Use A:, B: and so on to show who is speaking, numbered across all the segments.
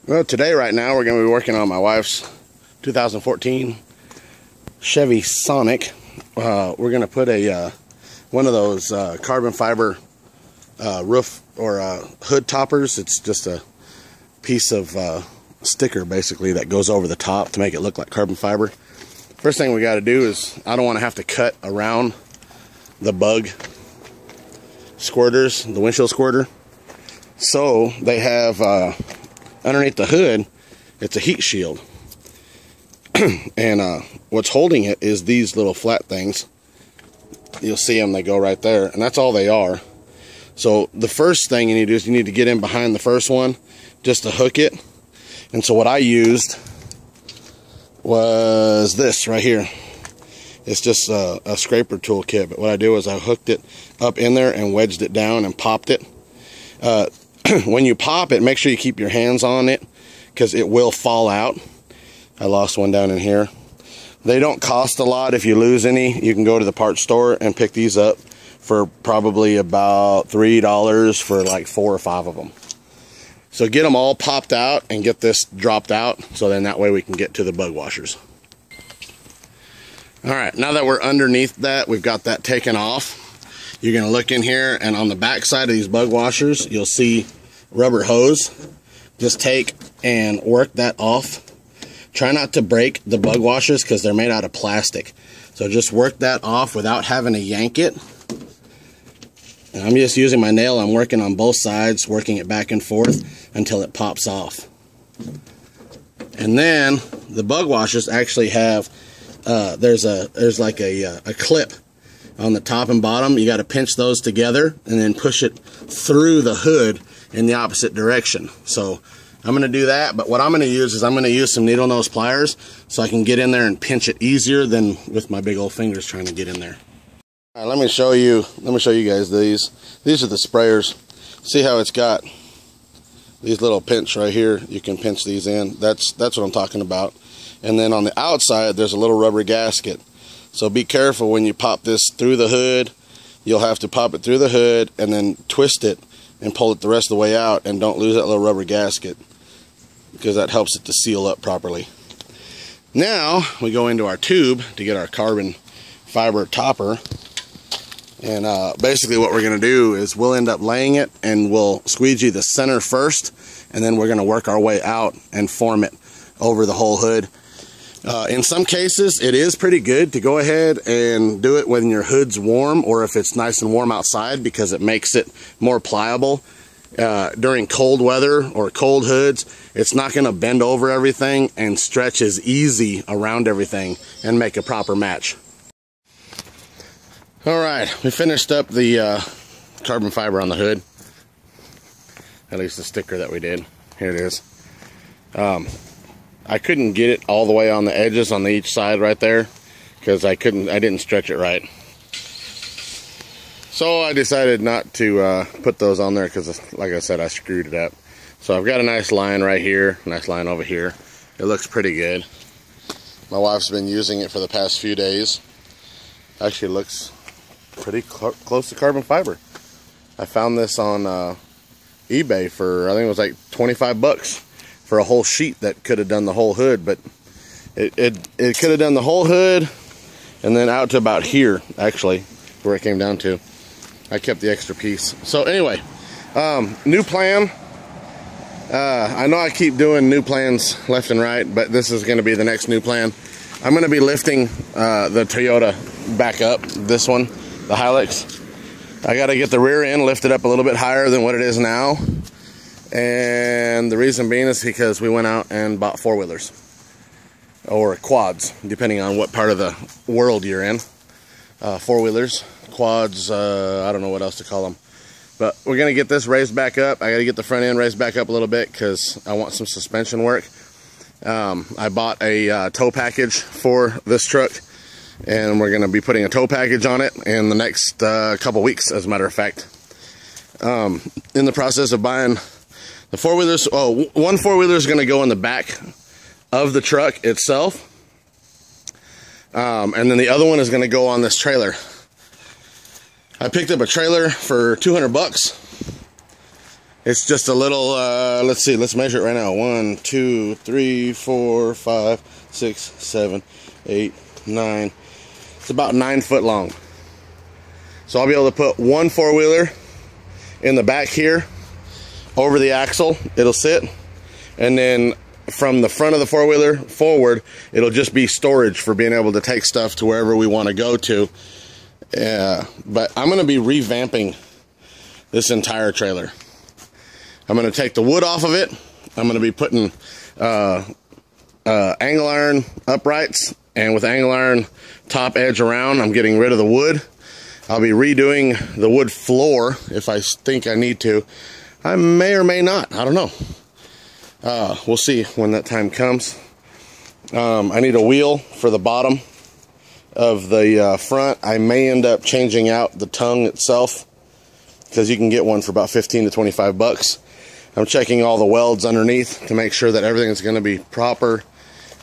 A: Well, today, right now, we're going to be working on my wife's 2014 Chevy Sonic. We're going to put a one of those carbon fiber roof or hood toppers. It's just a piece of sticker, basically, that goes over the top to make it look like carbon fiber. First thing we got to do is, I don't want to have to cut around the bug squirters, the windshield squirter. So they have underneath the hood, it's a heat shield. And what's holding it is these little flat things. You'll see them, they go right there, and that's all they are. So the first thing you need to do is you need to get in behind the first one just to hook it. And so what I used was this right here. It's just a scraper tool kit, but what I do is I hooked it up in there and wedged it down and popped it. When you pop it, make sure you keep your hands on it because it will fall out. I lost one down in here. They don't cost a lot. If you lose any, you can go to the parts store and pick these up for probably about $3 for like 4 or 5 of them. So get them all popped out and get this dropped out, so then that way we can get to the bug washers. All right, now that we're underneath that, we've got that taken off. You're gonna look in here, and on the back side of these bug washers, you'll see rubber hose. Just take and work that off. Try not to break the bug washers because they're made out of plastic. So just work that off without having to yank it. And I'm just using my nail. I'm working on both sides, working it back and forth until it pops off. And then the bug washers actually have, there's like a clip on the top and bottom. You got to pinch those together and then push it through the hood in the opposite direction. So I'm going to do that, but what I'm going to use is I'm going to use some needle nose pliers so I can get in there and pinch it easier than with my big old fingers trying to get in there. All right, let me show you guys these. These are the sprayers. See how it's got these little pinch right here? You can pinch these in. That's what I'm talking about. And then on the outside, there's a little rubber gasket. So be careful when you pop this through the hood. You'll have to pop it through the hood and then twist it and pull it the rest of the way out, and don't lose that little rubber gasket because that helps it to seal up properly. Now we go into our tube to get our carbon fiber topper, and basically what we're going to do is we'll end up laying it and we'll squeegee the center first, and then we're going to work our way out and form it over the whole hood. In some cases, it is pretty good to go ahead and do it when your hood's warm, or if it's nice and warm outside, because it makes it more pliable. During cold weather or cold hoods, it's not going to bend over everything and stretch as easy around everything and make a proper match. All right, we finished up the carbon fiber on the hood. At least the sticker that we did. Here it is. I couldn't get it all the way on the edges on each side right there because I didn't stretch it right. So I decided not to put those on there because, like I said, I screwed it up. So I've got a nice line right here, nice line over here. It looks pretty good. My wife's been using it for the past few days. Actually looks pretty close to carbon fiber. I found this on eBay for, I think it was like 25 bucks. For a whole sheet that could have done the whole hood, but it could have done the whole hood and then out to about here, actually, where it came down to. I kept the extra piece. So anyway, new plan. I know I keep doing new plans left and right, but this is going to be the next new plan. I'm going to be lifting the Toyota back up, this one, the Hilux. I got to get the rear end lifted up a little bit higher than what it is now. And the reason being is because we went out and bought 4-wheelers or quads, depending on what part of the world you're in. 4-wheelers, quads, I don't know what else to call them. But we're going to get this raised back up. I got to get the front end raised back up a little bit because I want some suspension work. I bought a tow package for this truck, and we're going to be putting a tow package on it in the next couple weeks, as a matter of fact. In the process of buying the 4-wheelers, one 4-wheeler is going to go in the back of the truck itself. And then the other one is going to go on this trailer. I picked up a trailer for 200 bucks. It's just a little, let's see, let's measure it right now. 1, 2, 3, 4, 5, 6, 7, 8, 9. It's about 9 foot long. So I'll be able to put one four-wheeler in the back here over the axle. It'll sit. And then from the front of the four-wheeler forward, it'll just be storage for being able to take stuff to wherever we want to go to. But I'm going to be revamping this entire trailer. I'm going to take the wood off of it. I'm going to be putting angle iron uprights, and with angle iron top edge around, I'm getting rid of the wood. I'll be redoing the wood floor if I think I need to. I may or may not. I don't know. We'll see when that time comes. I need a wheel for the bottom of the front. I may end up changing out the tongue itself, because you can get one for about 15 to 25 bucks. I'm checking all the welds underneath to make sure that everything is going to be proper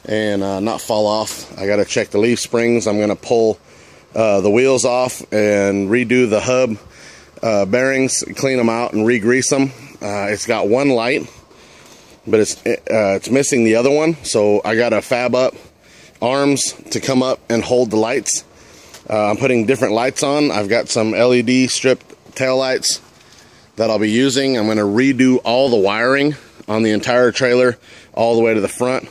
A: and not fall off. I got to check the leaf springs. I'm going to pull the wheels off and redo the hub bearings, clean them out and re-grease them. It's got one light, but it's missing the other one, so I got to fab up arms to come up and hold the lights. I'm putting different lights on. I've got some LED stripped tail lights that I'll be using. I'm going to redo all the wiring on the entire trailer all the way to the front.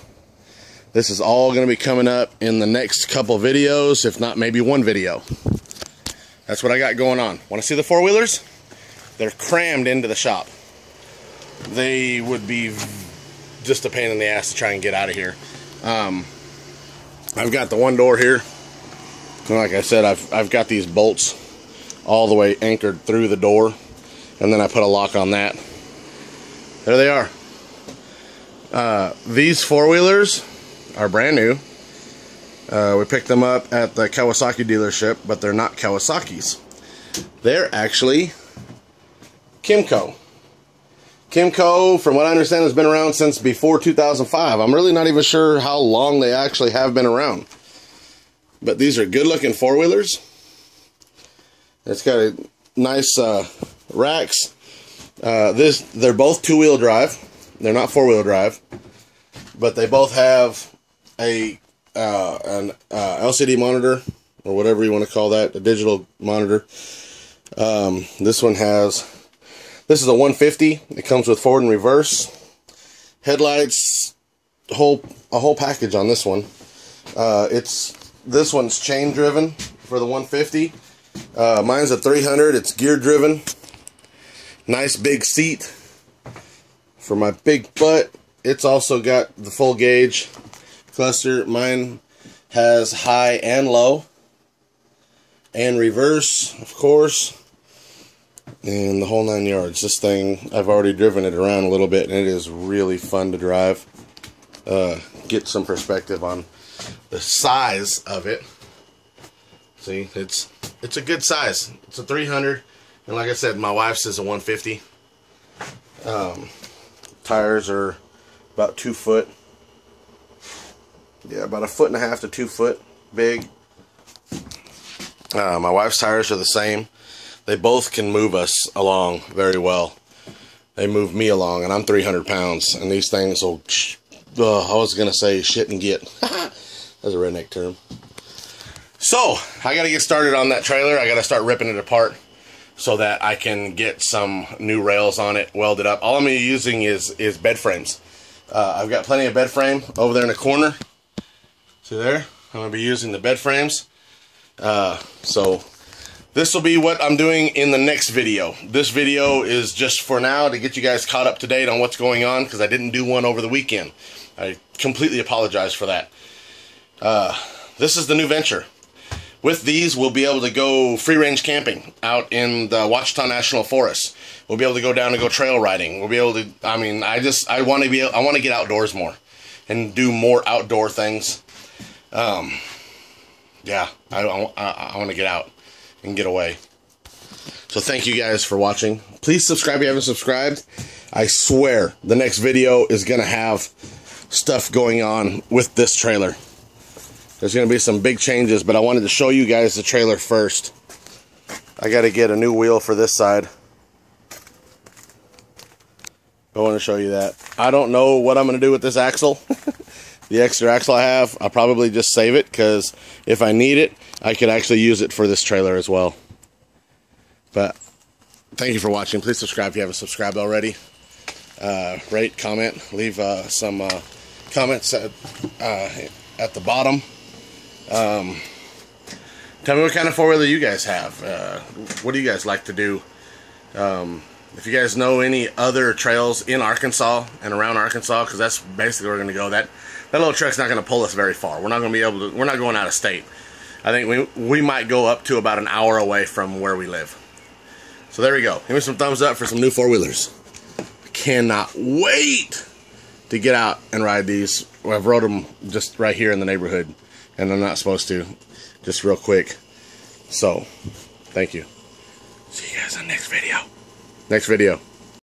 A: This is all going to be coming up in the next couple videos, if not maybe one video. That's what I got going on. Want to see the four-wheelers? They're crammed into the shop. They would be just a pain in the ass to try and get out of here. I've got the one door here. And like I said, I've got these bolts all the way anchored through the door. And then I put a lock on that. There they are. These four-wheelers are brand new. We picked them up at the Kawasaki dealership, but they're not Kawasaki's. They're actually Kymco. Kymco, from what I understand, has been around since before 2005. I'm really not even sure how long they actually have been around. But these are good-looking four-wheelers. It's got a nice racks. They're both two-wheel drive. They're not four-wheel drive, but they both have an LCD monitor, or whatever you want to call that, a digital monitor. This is a 150. It comes with forward and reverse headlights, a whole package on this one. This one's chain driven for the 150. Mine's a 300. It's gear driven. Nice big seat for my big butt. It's also got the full gauge cluster. Mine has high and low and reverse, of course, and the whole 9 yards. This thing, I've already driven it around a little bit, and it is really fun to drive. Get some perspective on the size of it. See, it's a good size. It's a 300. And like I said, my wife's is a 150. Tires are about 2 foot. Yeah, about 1.5 feet to 2 foot big. My wife's tires are the same. They both can move us along very well. They move me along, and I'm 300 pounds. And these things will, I was going to say shit and get. That's a redneck term. So, I got to get started on that trailer. I got to start ripping it apart so that I can get some new rails on it, welded up. All I'm going to be using is bed frames. I've got plenty of bed frame over there in the corner. See there? I'm going to be using the bed frames. So this will be what I'm doing in the next video. This video is just for now to get you guys caught up to date on what's going on, because I didn't do one over the weekend. I completely apologize for that. This is the new venture. With these, we'll be able to go free-range camping out in the Ouachita National Forest. We'll be able to go down and go trail riding. We'll be able to, I mean, I want to get outdoors more and do more outdoor things. Yeah, I want to get out and get away. So thank you guys for watching. Please subscribe if you haven't subscribed. I swear the next video is going to have stuff going on with this trailer. There's going to be some big changes, but I wanted to show you guys the trailer first. I got to get a new wheel for this side. I want to show you that. I don't know what I'm going to do with this axle. The extra axle I have, I'll probably just save it, because if I need it, I could actually use it for this trailer as well. But thank you for watching. Please subscribe if you haven't subscribed already. Rate, comment, leave some comments at the bottom. Tell me what kind of four-wheeler you guys have. What do you guys like to do? If you guys know any other trails in Arkansas and around Arkansas, because that's basically where we're going to go. That little truck's not going to pull us very far. We're not going to be able to. We're not going out of state. I think we might go up to about an hour away from where we live. So there we go. Give me some thumbs up for some new four-wheelers. I cannot wait to get out and ride these. Well, I've rode them just right here in the neighborhood, and I'm not supposed to. Just real quick. So, thank you. See you guys on the next video. Next video.